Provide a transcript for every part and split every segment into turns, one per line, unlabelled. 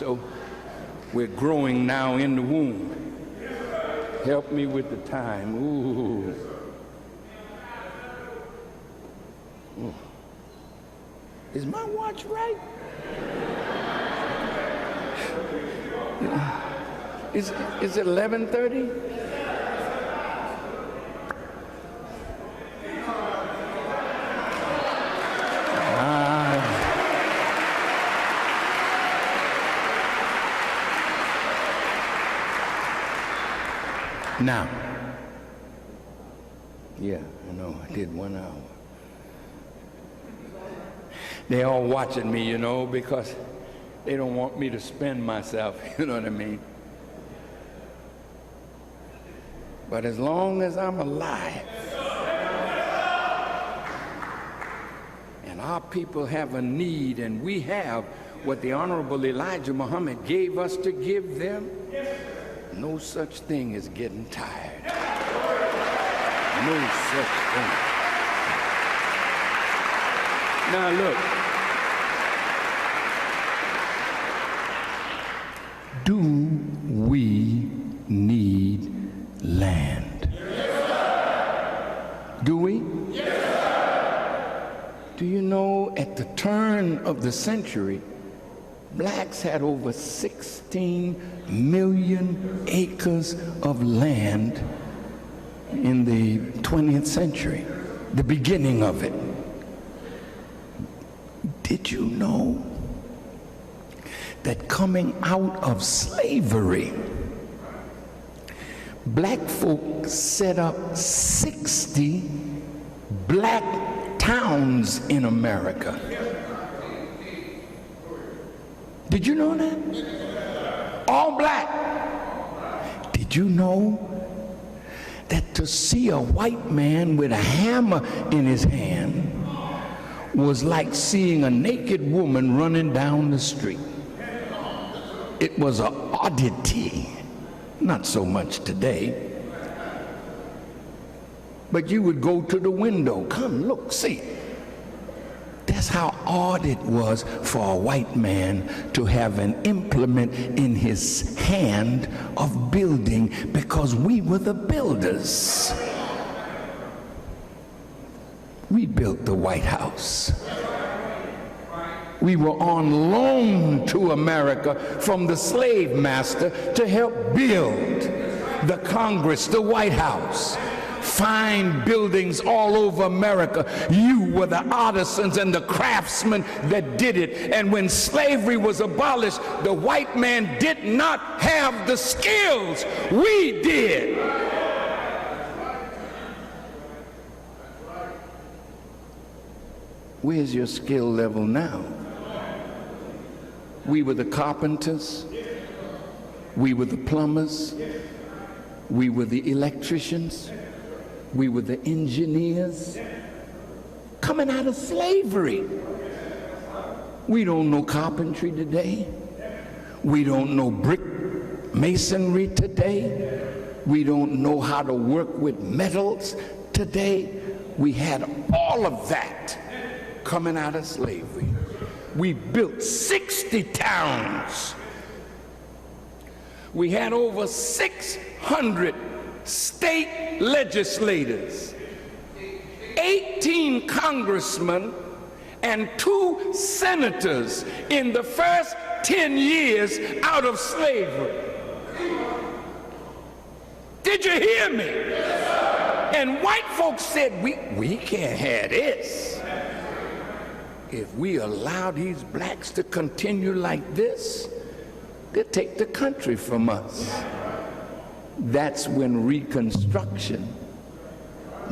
so we're growing now in the womb. Help me with the time. Ooh. Ooh. Is my watch right? Is it 11:30? Now, yeah, I know, I did 1 hour. They all watching me, you know, because they don't want me to spend myself, you know what I mean? But as long as I'm alive, and our people have a need, and we have what the Honorable Elijah Muhammad gave us to give them, no such thing as getting tired. No such thing. Now look, do we need land? Do we? Do you know at the turn of the century, blacks had over 16 million acres of land in the 20th century, the beginning of it. Did you know that coming out of slavery, black folk set up 60 black towns in America? Did you know that? All black. Did you know that to see a white man with a hammer in his hand was like seeing a naked woman running down the street? It was an oddity. Not so much today. But you would go to the window, come look, see. That's how odd it was for a white man to have an implement in his hand of building, because we were the builders. We built the White House. We were on loan to America from the slave master to help build the Congress, the White House. Fine buildings all over America. You were the artisans and the craftsmen that did it. And when slavery was abolished, the white man did not have the skills. We did. Where's your skill level now? We were the carpenters. We were the plumbers. We were the electricians. We were the engineers coming out of slavery. We don't know carpentry today. We don't know brick masonry today. We don't know how to work with metals today. We had all of that coming out of slavery. We built 60 towns. We had over 600 state legislators, 18 congressmen, and 2 senators in the first 10 years out of slavery. Did you hear me? Yes, and white folks said, we can't have this. If we allow these blacks to continue like this, they'll take the country from us. That's when Reconstruction,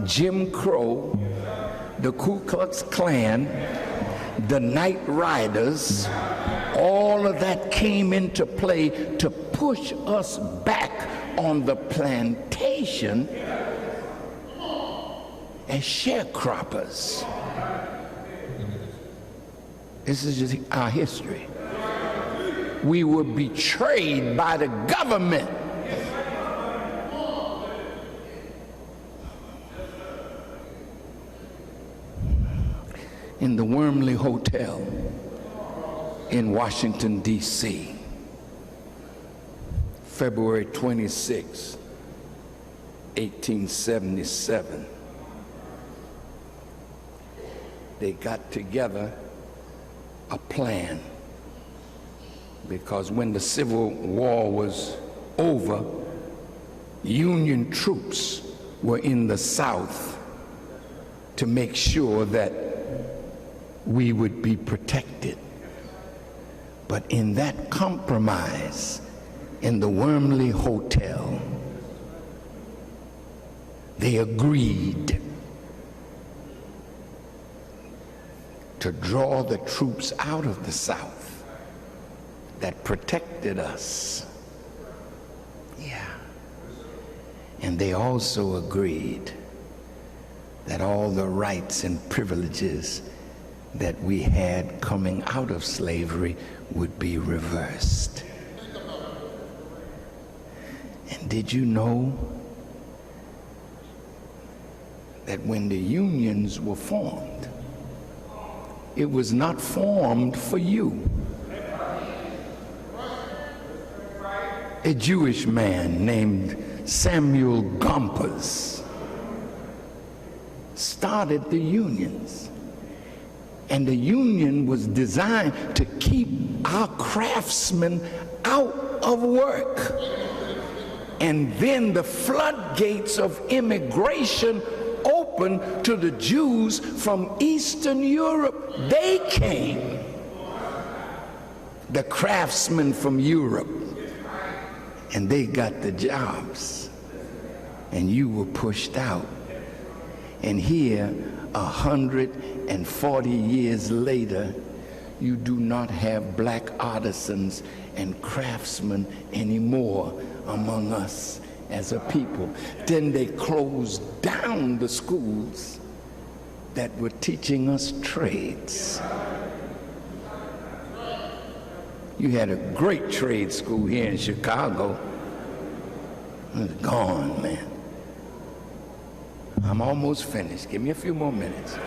Jim Crow, the Ku Klux Klan, the Night Riders, all of that came into play to push us back on the plantation as sharecroppers. This is just our history. We were betrayed by the government. In the Wormley Hotel in Washington, D.C., February 26, 1877, they got together a plan, because when the Civil War was over, Union troops were in the South to make sure that we would be protected. But in that compromise in the Wormley Hotel, they agreed to draw the troops out of the South that protected us. Yeah. And they also agreed that all the rights and privileges that we had coming out of slavery would be reversed. And did you know that when the unions were formed, it was not formed for you? A Jewish man named Samuel Gompers started the unions. And the union was designed to keep our craftsmen out of work. And then the floodgates of immigration opened to the Jews from Eastern Europe. They came, the craftsmen from Europe, and they got the jobs, and you were pushed out. And here, 140 years later, you do not have black artisans and craftsmen anymore among us as a people. Then they closed down the schools that were teaching us trades. You had a great trade school here in Chicago. It's gone, man. I'm almost finished. Give me a few more minutes.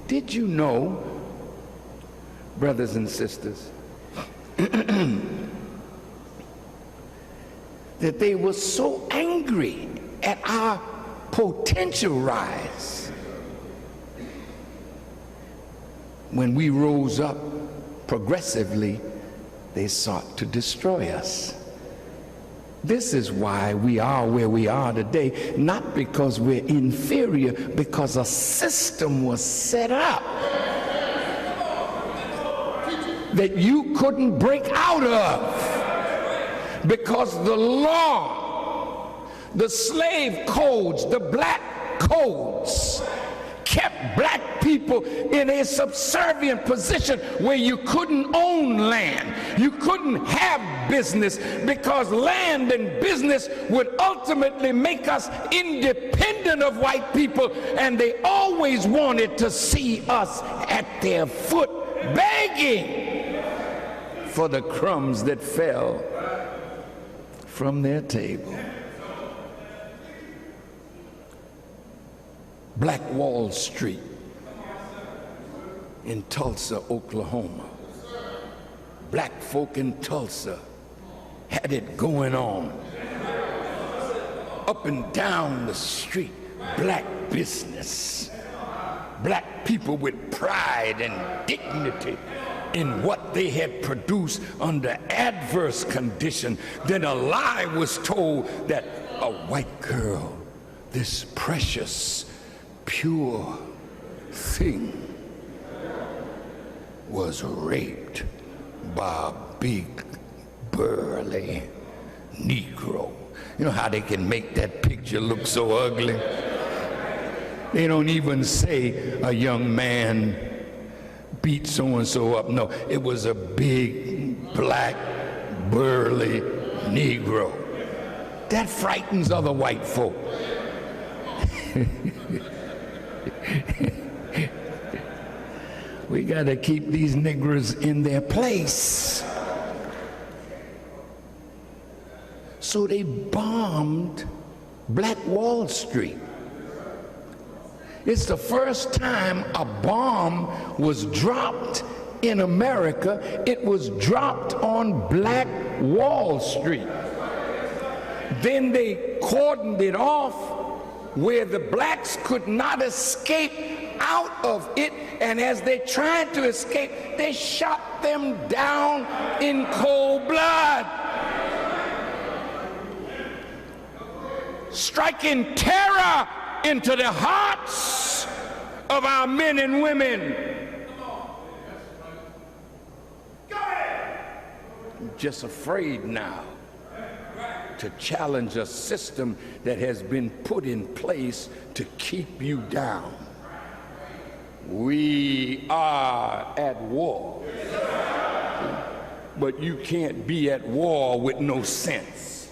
Did you know, brothers and sisters, that they were so angry at our potential rise when we rose up progressively, they sought to destroy us. This is why we are where we are today, not because we're inferior, because a system was set up that you couldn't break out of, because the law, the slave codes, the black codes kept black people in a subservient position where you couldn't own land, you couldn't have business, because land and business would ultimately make us independent of white people, and they always wanted to see us at their foot begging for the crumbs that fell from their table. Black Wall Street in Tulsa, Oklahoma. Black folk in Tulsa had it going on. Up and down the street, black business. Black people with pride and dignity in what they had produced under adverse condition. Then a lie was told that a white girl, this precious, pure thing, was raped by a big, burly Negro. You know how they can make that picture look so ugly? They don't even say a young man beat so-and-so up. No, it was a big, black, burly Negro. That frightens other white folk. We got to keep these niggers in their place. So they bombed Black Wall Street. It's the first time a bomb was dropped in America, it was dropped on Black Wall Street. Then they cordoned it off where the blacks could not escape out of it, and as they tried to escape, they shot them down in cold blood, striking terror into the hearts of our men and women. I'm just afraid now to challenge a system that has been put in place to keep you down. We are at war, but you can't be at war with no sense.